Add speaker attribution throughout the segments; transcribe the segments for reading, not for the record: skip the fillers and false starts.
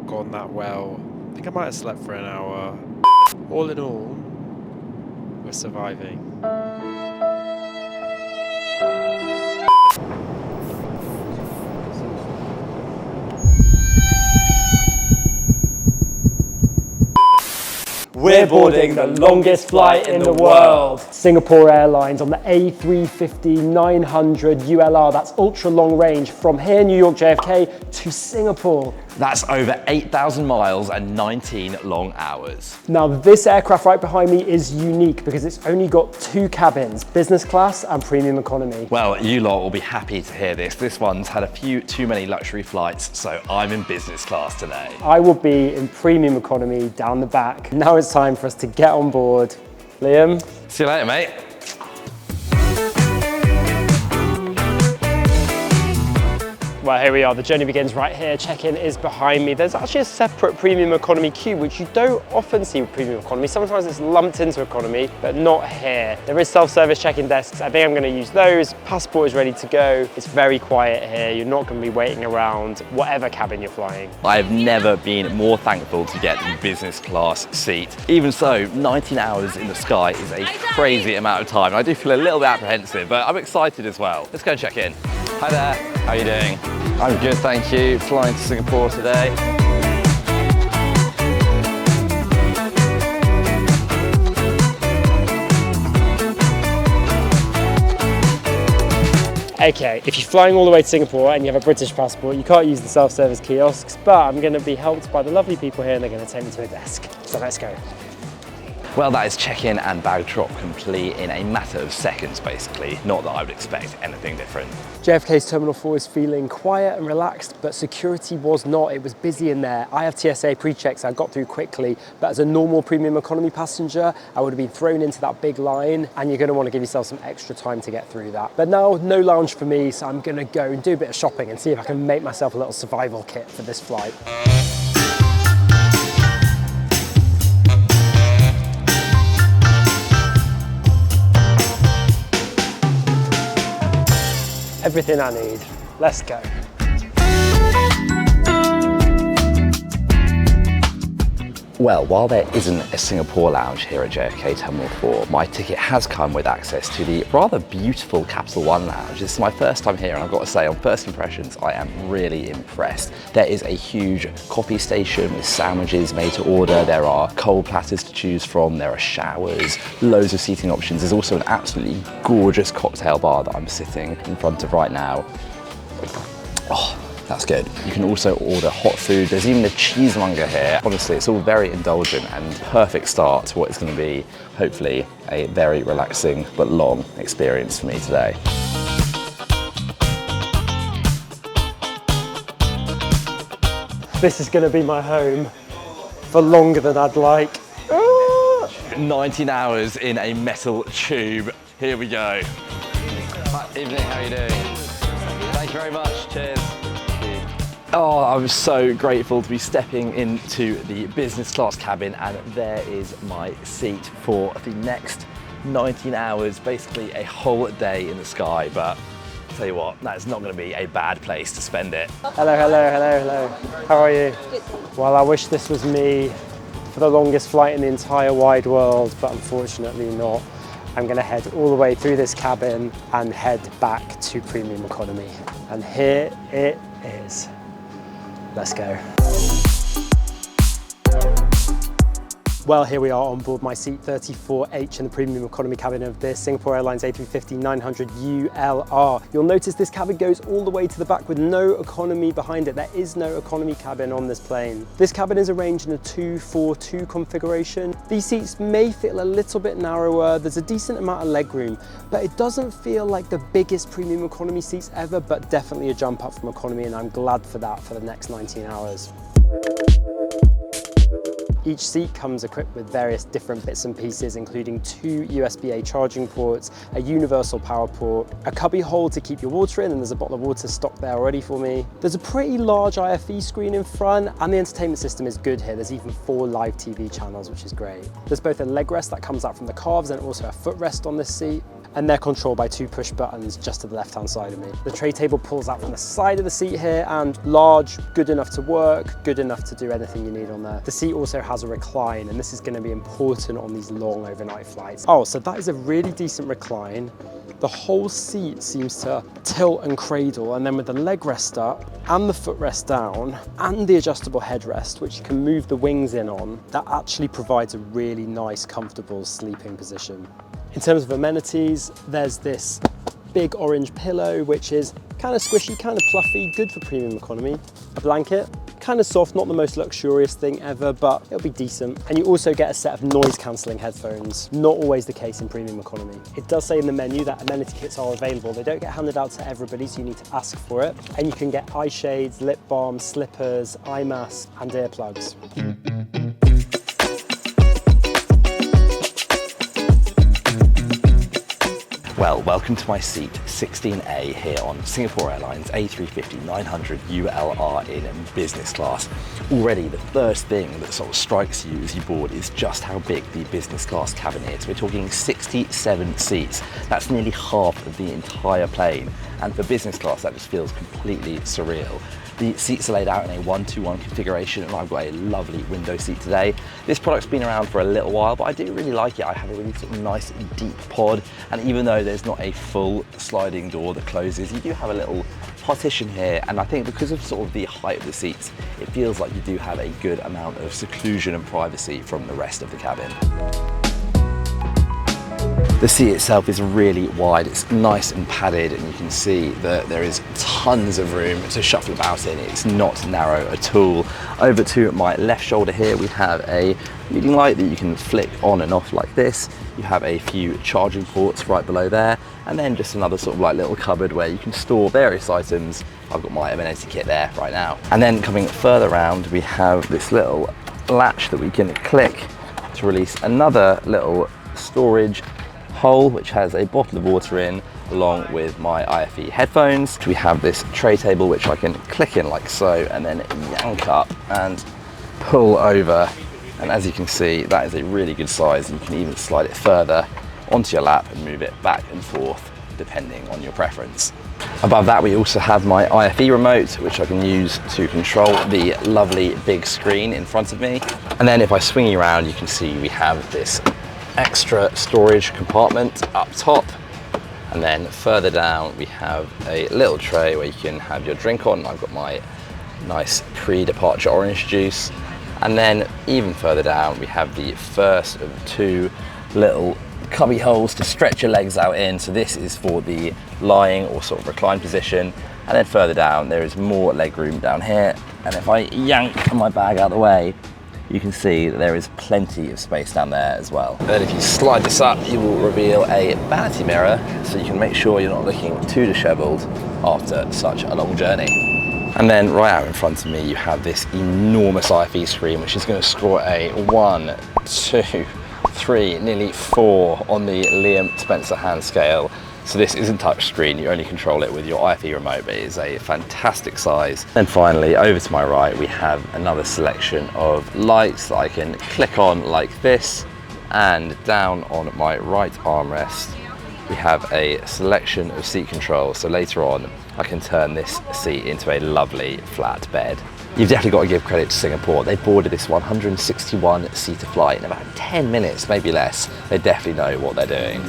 Speaker 1: gone that well. I think I might have slept for an hour. All in all, we're surviving.
Speaker 2: We're boarding the longest flight in the world. Singapore Airlines on the A350-900ULR. That's ultra long range from here, New York JFK, to Singapore.
Speaker 3: That's over 8,000 miles and 19 long hours.
Speaker 2: Now this aircraft right behind me is unique because it's only got 2 cabins, business class and premium economy.
Speaker 3: Well, you lot will be happy to hear this. This one's had a few too many luxury flights, so I'm in business class today.
Speaker 2: I will be in premium economy down the back. Now it's time for us to get on board. Liam?
Speaker 3: See you later, mate.
Speaker 2: Well, here we are. The journey begins right here. Check-in is behind me. There's actually a separate premium economy queue, which you don't often see with premium economy. Sometimes it's lumped into economy, but not here. There is self-service check-in desks. I think I'm going to use those. Passport is ready to go. It's very quiet here. You're not going to be waiting around whatever cabin you're flying.
Speaker 3: I've never been more thankful to get the business class seat. Even so, 19 hours in the sky is a crazy amount of time. I do feel a little bit apprehensive, but I'm excited as well. Let's go and check in. Hi there, how are you doing? I'm good, thank you. Flying to Singapore today.
Speaker 2: Okay, if you're flying all the way to Singapore and you have a British passport, you can't use the self-service kiosks, but I'm going to be helped by the lovely people here and they're going to take me to a desk. So let's go.
Speaker 3: Well, that is check-in and bag drop complete in a matter of seconds, basically. Not that I would expect anything different.
Speaker 2: JFK's Terminal 4 is feeling quiet and relaxed, but security was not. It was busy in there. I have TSA pre-checks I got through quickly, but as a normal premium economy passenger, I would have been thrown into that big line, and you're going to want to give yourself some extra time to get through that. But now, no lounge for me, so I'm going to go and do a bit of shopping and see if I can make myself a little survival kit for this flight. Everything I need. Let's go.
Speaker 3: Well, while there isn't a Singapore lounge here at JFK Terminal 4, my ticket has come with access to the rather beautiful Capital One lounge. This is my first time here and I've got to say, on first impressions, I am really impressed. There is a huge coffee station with sandwiches made to order. There are cold platters to choose from. There are showers, loads of seating options. There's also an absolutely gorgeous cocktail bar that I'm sitting in front of right now. Oh, that's good. You can also order hot food. There's even a cheesemonger here. Honestly, it's all very indulgent and perfect start to what is going to be, hopefully, a very relaxing but long experience for me today.
Speaker 2: This is going to be my home for longer than I'd like.
Speaker 3: 19 hours in a metal tube. Here we go. Hi, evening, how are you doing? Thank you very much, cheers. Oh, I'm so grateful to be stepping into the business class cabin, and there is my seat for the next 19 hours, basically a whole day in the sky. But I'll tell you what, that's not going to be a bad place to spend it.
Speaker 2: Hello, hello, hello, hello. How are you? Well, I wish this was me for the longest flight in the entire wide world, but unfortunately not. I'm going to head all the way through this cabin and head back to premium economy. And here it is. Let's go. Well, here we are on board my seat 34H in the premium economy cabin of this Singapore Airlines A350-900ULR. You'll notice this cabin goes all the way to the back with no economy behind it. There is no economy cabin on this plane. This cabin is arranged in a 2-4-2 configuration. These seats may feel a little bit narrower. There's a decent amount of legroom, but it doesn't feel like the biggest premium economy seats ever, but definitely a jump up from economy, and I'm glad for that for the next 19 hours. Each seat comes equipped with various different bits and pieces, including 2 USB-A charging ports, a universal power port, a cubby hole to keep your water in, and there's a bottle of water stocked there already for me. There's a pretty large IFE screen in front, and the entertainment system is good here. There's even 4 live TV channels, which is great. There's both a leg rest that comes out from the calves and also a footrest on this seat. and they're controlled by 2 push buttons just to the left-hand side of me. The tray table pulls out from the side of the seat here, and large, good enough to work, good enough to do anything you need on there. The seat also has a recline, and this is going to be important on these long overnight flights. Oh, so that is a really decent recline. The whole seat seems to tilt and cradle, and then with the leg rest up and the footrest down and the adjustable headrest, which you can move the wings in on, that actually provides a really nice, comfortable sleeping position. In terms of amenities, there's this big orange pillow, which is kind of squishy, kind of fluffy, good for premium economy. A blanket, kind of soft, not the most luxurious thing ever, but it'll be decent. And you also get a set of noise cancelling headphones, not always the case in premium economy. It does say in the menu that amenity kits are available. They don't get handed out to everybody, so you need to ask for it. And you can get eye shades, lip balm, slippers, eye masks, and earplugs.
Speaker 3: Well, welcome to my seat 16A here on Singapore Airlines A350-900ULR in business class. Already the first thing that sort of strikes you as you board is just how big the business class cabin is. We're talking 67 seats. That's nearly half of the entire plane. And for business class, that just feels completely surreal. The seats are laid out in a 1-to-1 configuration, and I've got a lovely window seat today. This product's been around for a little while, but I do really like it. I have a really sort of nice deep pod, and even though there's not a full sliding door that closes, you do have a little partition here, and I think because of sort of the height of the seats, it feels like you do have a good amount of seclusion and privacy from the rest of the cabin. The seat itself is really wide, it's nice and padded, and you can see that there is tons of room to shuffle about in. It's not narrow at all. Over to my left shoulder here, we have a reading light that you can flick on and off like this. You have a few charging ports right below there, and then just another sort of like little cupboard where you can store various items. I've got my amenity kit there right now. And then coming further around, we have this little latch that we can click to release another little storage hole, which has a bottle of water in, along with my IFE headphones. We have this tray table which I can click in like so, and then yank up and pull over. And as you can see, that is a really good size. You can even slide it further onto your lap and move it back and forth depending on your preference. Above that, we also have my IFE remote, which I can use to control the lovely big screen in front of me. And then if I swing you around, you can see we have this extra storage compartment up top, and then further down we have a little tray where you can have your drink on. I've got my nice pre-departure orange juice, and then even further down we have the first of 2 little cubby holes to stretch your legs out in. So this is for the lying or sort of recline position, and then further down there is more leg room down here, and if I yank my bag out of the way, you can see that there is plenty of space down there as well. Then if you slide this up, you will reveal a vanity mirror, so you can make sure you're not looking too disheveled after such a long journey. And then right out in front of me, you have this enormous IFE screen, which is going to score a 1, 2, 3, nearly 4 on the Liam Spencer hand scale. So this isn't touchscreen, you only control it with your IFE remote, but it is a fantastic size. Then finally, over to my right, we have another selection of lights that I can click on like this, and down on my right armrest, we have a selection of seat controls. So later on, I can turn this seat into a lovely flat bed. You've definitely got to give credit to Singapore. They boarded this 161-seater flight in about 10 minutes, maybe less. They definitely know what they're doing.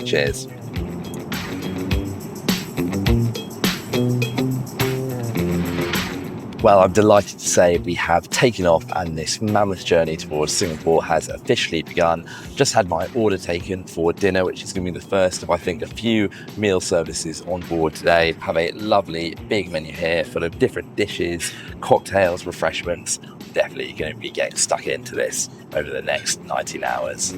Speaker 3: Cheers. Well, I'm delighted to say we have taken off, and this mammoth journey towards Singapore has officially begun. Just had my order taken for dinner, which is going to be the first of, I think, a few meal services on board today. Have a lovely big menu here full of different dishes, cocktails, refreshments. Definitely going to be getting stuck into this over the next 19 hours.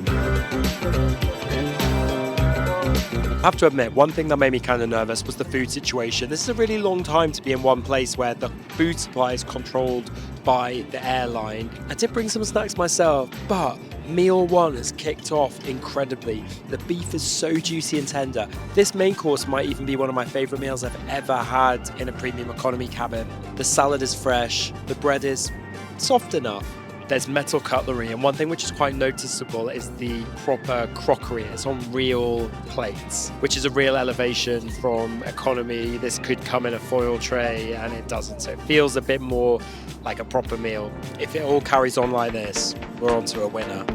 Speaker 1: I have to admit, one thing that made me kind of nervous was the food situation. This is a really long time to be in one place where the food supply is controlled by the airline. I did bring some snacks myself, but
Speaker 2: Meal 1 has kicked off incredibly. The beef is so juicy and tender. This main course might even be one of my favourite meals I've ever had in a premium economy cabin. The salad is fresh, the bread is soft enough. There's metal cutlery, and one thing which is quite noticeable is the proper crockery. It's on real plates, which is a real elevation from economy. This could come in a foil tray, and it doesn't, so it feels a bit more like a proper meal. If it all carries on like this, we're on to a winner.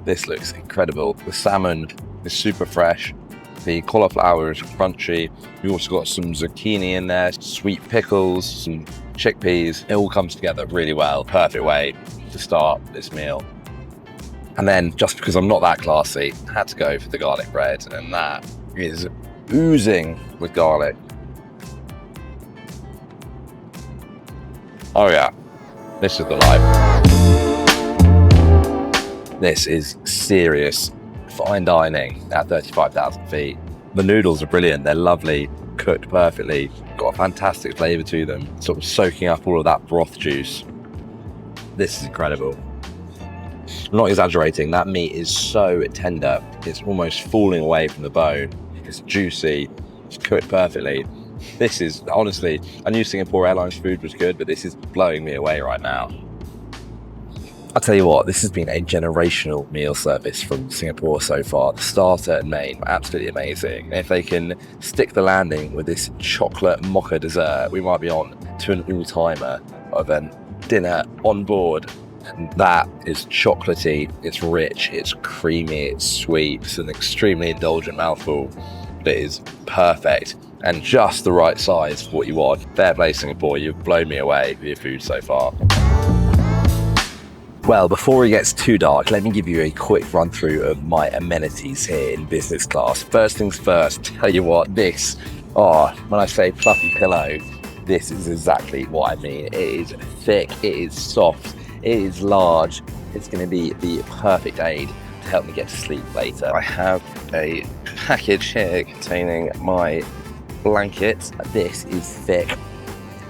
Speaker 3: This looks incredible. The salmon is super fresh. The cauliflower is crunchy. We've also got some zucchini in there, sweet pickles, some chickpeas. It all comes together really well. Perfect way to start this meal. And then, just because I'm not that classy, I had to go for the garlic bread, and that is oozing with garlic. Oh yeah, this is the life. This is serious fine dining at 35,000 feet. The noodles are brilliant, they're lovely, cooked perfectly, got a fantastic flavour to them, sort of soaking up all of that broth juice. This is incredible. I'm not exaggerating, that meat is so tender, it's almost falling away from the bone. It's juicy, it's cooked perfectly. This is, honestly, I knew Singapore Airlines food was good, but this is blowing me away right now. I'll tell you what, this has been a generational meal service from Singapore so far. The starter and main were absolutely amazing. And if they can stick the landing with this chocolate mocha dessert, we might be on to an all-timer of a dinner on board. And that is chocolatey, it's rich, it's creamy, it's sweet, it's an extremely indulgent mouthful. It is perfect and just the right size for what you want. Fair play, Singapore, you've blown me away with your food so far. Well, before it gets too dark, let me give you a quick run through of my amenities here in business class. First things first, tell you what, this, when I say fluffy pillow, this is exactly what I mean. It is thick, it is soft, it is large. It's going to be the perfect aid to help me get to sleep later. I have a package here containing my blanket. This is thick.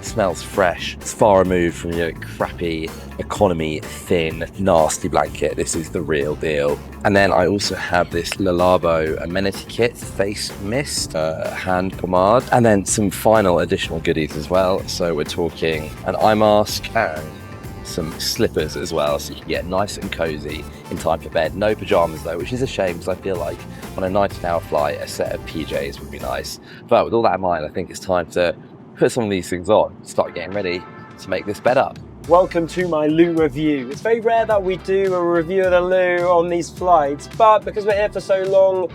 Speaker 3: Smells fresh. It's far removed from your crappy economy thin nasty blanket. This is the real deal. And then I also have this Lalabo amenity kit, face mist, hand pomade, and then some final additional goodies as well. So we're talking an eye mask and some slippers as well, so you can get nice and cozy in time for bed. No pajamas though, which is a shame because I feel like on a 19-hour flight a set of PJs would be nice. But with all that in mind, I think it's time to put some of these things on, start getting ready to make this bed up.
Speaker 2: Welcome to my loo review. It's very rare that we do a review of the loo on these flights, but because we're here for so long,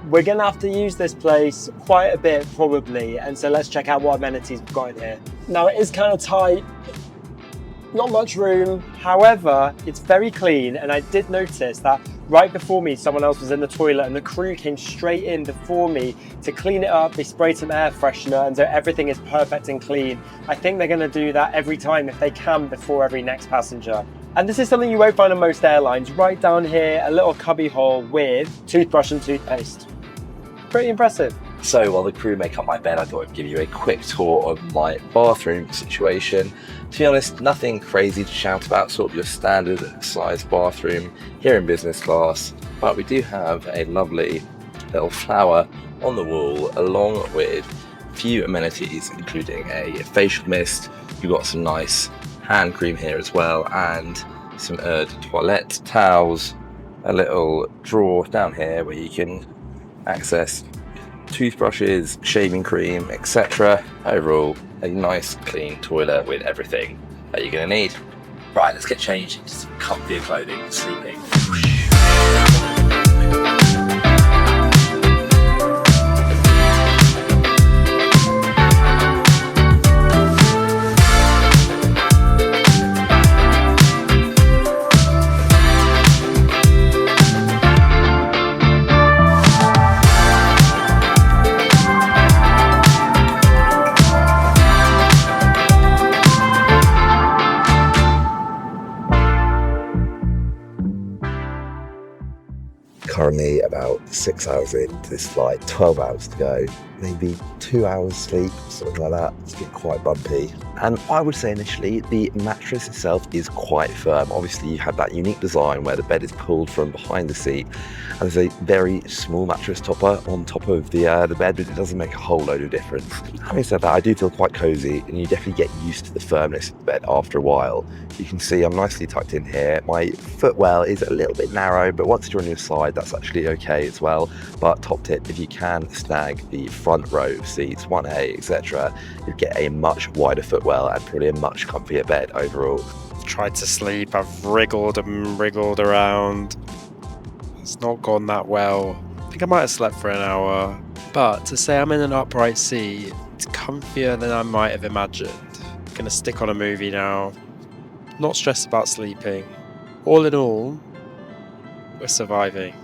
Speaker 2: we're gonna have to use this place quite a bit probably, and so let's check out what amenities we've got in here. Now it is kind of tight, not much room, however, it's very clean, and I did notice that right before me, someone else was in the toilet and the crew came straight in before me to clean it up. They sprayed some air freshener, and so everything is perfect and clean. I think they're gonna do that every time if they can before every next passenger. And this is something you won't find on most airlines. Right down here, a little cubby hole with toothbrush and toothpaste. Pretty impressive.
Speaker 3: So while the crew make up my bed, I thought I'd give you a quick tour of my bathroom situation. To be honest, nothing crazy to shout about, sort of your standard size bathroom here in business class, but we do have a lovely little flower on the wall along with a few amenities, including a facial mist. You've got some nice hand cream here as well, and some eau de toilette towels, a little drawer down here where you can access toothbrushes, shaving cream, etc. Overall, a nice clean toilet with everything that you're going to need. Right, let's get changed into some comfier clothing for sleeping. Currently about 6 hours into this flight, 12 hours to go. maybe 2 hours sleep, something like that. It's been quite bumpy. And I would say initially the mattress itself is quite firm. Obviously you have that unique design where the bed is pulled from behind the seat and there's a very small mattress topper on top of the bed, but it doesn't make a whole load of difference. Having said that, I do feel quite cozy and you definitely get used to the firmness of the bed after a while. You can see I'm nicely tucked in here. My footwell is a little bit narrow, but once you're on your side, that's actually okay as well. But top tip, if you can snag the front row seats, 1A, etc., you get a much wider footwell and probably a much comfier bed overall.
Speaker 1: Tried to sleep, I've wriggled and wriggled around. It's not gone that well. I think I might have slept for an hour. But to say I'm in an upright seat, it's comfier than I might have imagined. I'm gonna stick on a movie now. Not stressed about sleeping. All in all, we're surviving.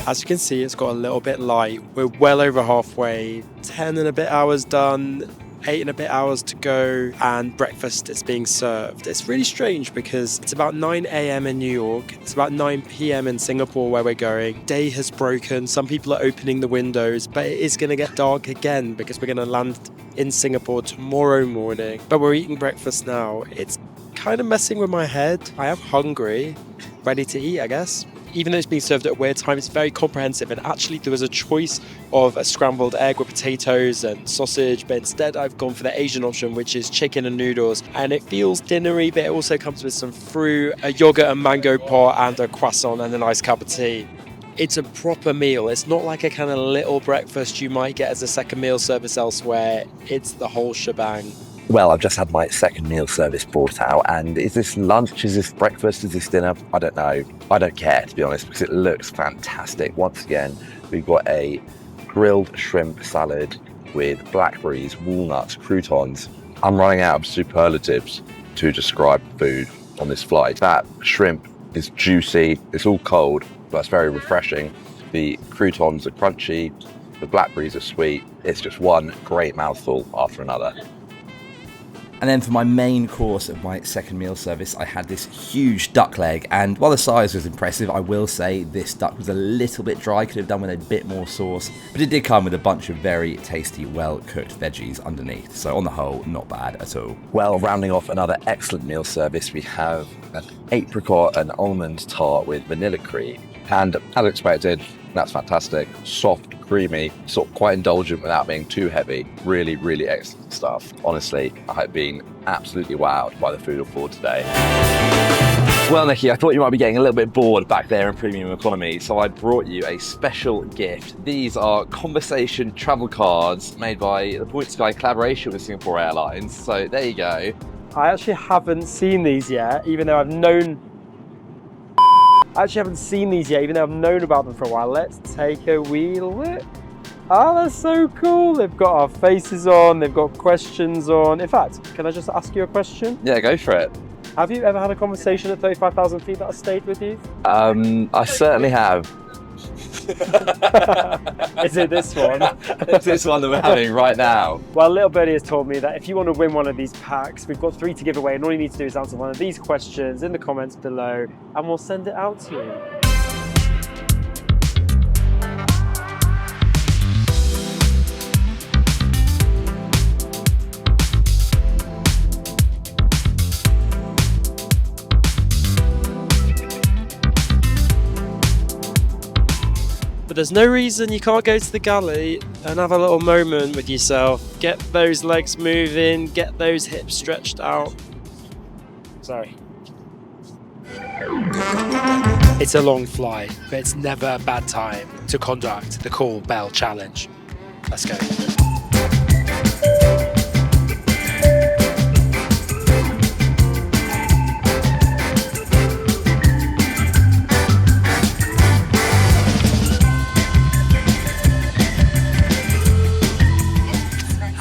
Speaker 1: As you can see, it's got a little bit light. We're well over halfway, 10 and a bit hours done, 8 and a bit hours to go, and breakfast is being served. It's really strange because it's about 9 a.m. in New York, it's about 9 p.m. in Singapore where we're going. Day has broken, some people are opening the windows, but it is going to get dark again because we're going to land in Singapore tomorrow morning. But we're eating breakfast now. It's kind of messing with my head. I am hungry, ready to eat, I guess. Even though it's being served at a weird time, it's very comprehensive. And actually, there was a choice of a scrambled egg with potatoes and sausage, but instead I've gone for the Asian option, which is chicken and noodles. And it feels dinnery, but it also comes with some fruit, a yogurt and mango pot, and a croissant and a nice cup of tea. It's a proper meal. It's not like a kind of little breakfast you might get as a second meal service elsewhere. It's the whole shebang.
Speaker 3: Well, I've just had my second meal service brought out, and is this lunch, is this breakfast, is this dinner? I don't know. I don't care, to be honest, because it looks fantastic. Once again, we've got a grilled shrimp salad with blackberries, walnuts, croutons. I'm running out of superlatives to describe food on this flight. That shrimp is juicy, it's all cold, but it's very refreshing. The croutons are crunchy, the blackberries are sweet. It's just one great mouthful after another.
Speaker 4: And then for my main course of my second meal service, I had this huge duck leg. And while the size was impressive, I will say this duck was a little bit dry, could have done with a bit more sauce. But it did come with a bunch of very tasty, well-cooked veggies underneath. So on the whole, not bad at all.
Speaker 3: Well, rounding off another excellent meal service, we have an apricot and almond tart with vanilla cream. And as expected, that's fantastic. Soft, creamy, sort of quite indulgent without being too heavy. Really, really excellent stuff. Honestly, I have been absolutely wowed by the food on board today. Well, Nicky, I thought you might be getting a little bit bored back there in premium economy, so I brought you a special gift. These are conversation travel cards made by the Point Sky collaboration with Singapore Airlines. So there you go.
Speaker 2: I actually haven't seen these yet, even though I've known about them for a while. Let's take a wee look. Oh, that's so cool. They've got our faces on, they've got questions on. In fact, can I just ask you a question?
Speaker 3: Yeah, go for it.
Speaker 2: Have you ever had a conversation at 35,000 feet that has stayed with you?
Speaker 3: I certainly have.
Speaker 2: Is it this one?
Speaker 3: It's this one that we're having right now.
Speaker 2: Well, Little Birdie has told me that if you want to win one of these packs, we've got 3 to give away, and all you need to do is answer one of these questions in the comments below, and we'll send it out to you. But there's no reason you can't go to the galley and have a little moment with yourself. Get those legs moving, get those hips stretched out. Sorry. It's a long flight, but it's never a bad time to conduct the Call Bell Challenge. Let's go.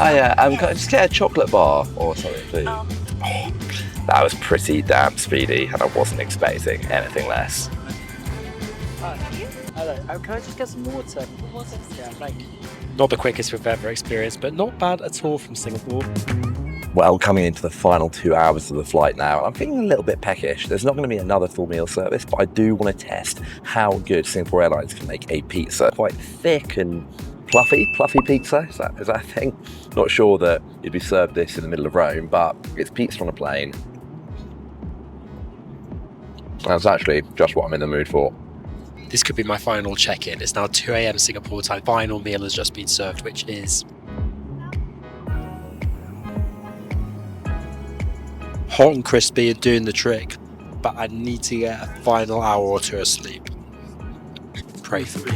Speaker 3: Hiya, can I just get a chocolate bar or something, please? Oh, that was pretty damn speedy, and I wasn't expecting anything less.
Speaker 2: Hello. Can I just get some water? Yeah, thank you. Not the quickest we've ever experienced, but not bad at all from Singapore.
Speaker 3: Well, coming into the final 2 hours of the flight now, I'm feeling a little bit peckish. There's not going to be another full meal service, but I do want to test how good Singapore Airlines can make a pizza. Quite thick and fluffy pizza, is that a thing? Not sure that you'd be served this in the middle of Rome, but it's pizza on a plane. That's actually just what I'm in the mood for.
Speaker 1: This could be my final check-in. It's now 2 a.m. Singapore time. Final meal has just been served, which is hot and crispy and doing the trick, but I need to get a final hour or two of sleep. Pray for me.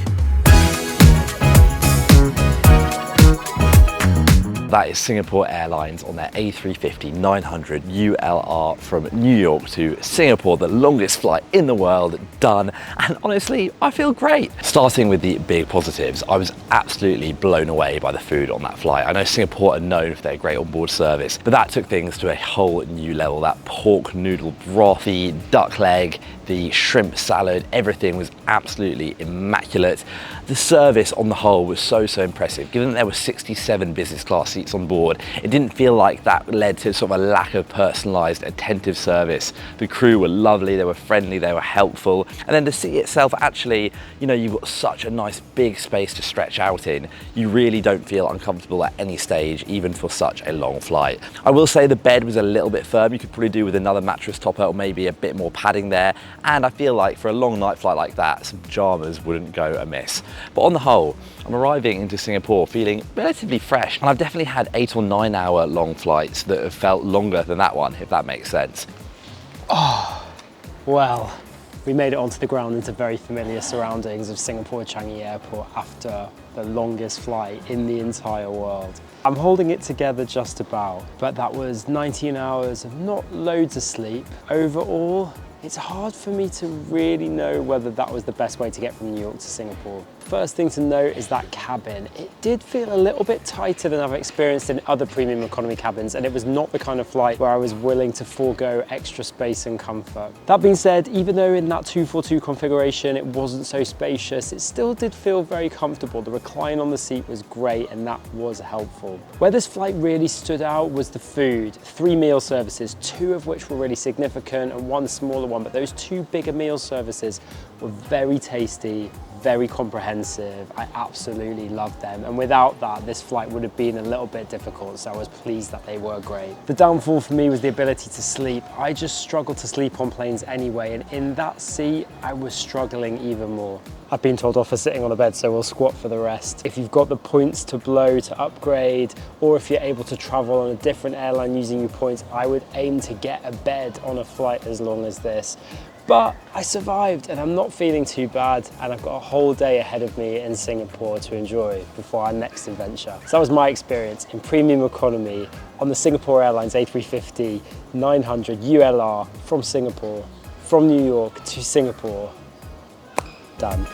Speaker 3: That is Singapore Airlines on their A350-900ULR from New York to Singapore, the longest flight in the world, done. And honestly, I feel great. Starting with the big positives, I was absolutely blown away by the food on that flight. I know Singapore are known for their great onboard service, but that took things to a whole new level. That pork noodle broth, the duck leg, the shrimp salad, everything was absolutely immaculate. The service on the whole was so impressive. Given that there were 67 business class seats on board, it didn't feel like that led to sort of a lack of personalised, attentive service. The crew were lovely, they were friendly, they were helpful. And then the seat itself, actually, you know, you've got such a nice big space to stretch out in. You really don't feel uncomfortable at any stage, even for such a long flight. I will say the bed was a little bit firm. You could probably do with another mattress topper or maybe a bit more padding there. And I feel like for a long night flight like that, some pajamas wouldn't go amiss. But on the whole, I'm arriving into Singapore feeling relatively fresh, and I've definitely had 8 or 9 hour long flights that have felt longer than that one, if that makes sense.
Speaker 2: Oh, well, we made it onto the ground into very familiar surroundings of Singapore Changi Airport after the longest flight in the entire world. I'm holding it together just about, but that was 19 hours of not loads of sleep. Overall, it's hard for me to really know whether that was the best way to get from New York to Singapore. First thing to note is that cabin. It did feel a little bit tighter than I've experienced in other premium economy cabins, and it was not the kind of flight where I was willing to forego extra space and comfort. That being said, even though in that 242 configuration it wasn't so spacious, it still did feel very comfortable. The recline on the seat was great, and that was helpful. Where this flight really stood out was the food. 3 meal services, 2 of which were really significant and 1 smaller one, but those 2 bigger meal services were very tasty, very comprehensive. I absolutely loved them, and without that this flight would have been a little bit difficult, so I was pleased that they were great. The downfall for me was the ability to sleep. I just struggle to sleep on planes anyway, and in that seat I was struggling even more. I've been told off for sitting on a bed, so we'll squat for the rest. If you've got the points to blow to upgrade, or if you're able to travel on a different airline using your points, I would aim to get a bed on a flight as long as this. But I survived, and I'm not feeling too bad, and I've got a whole day ahead of me in Singapore to enjoy before our next adventure. So that was my experience in premium economy on the Singapore Airlines A350-900ULR from Singapore, from New York to Singapore. Done.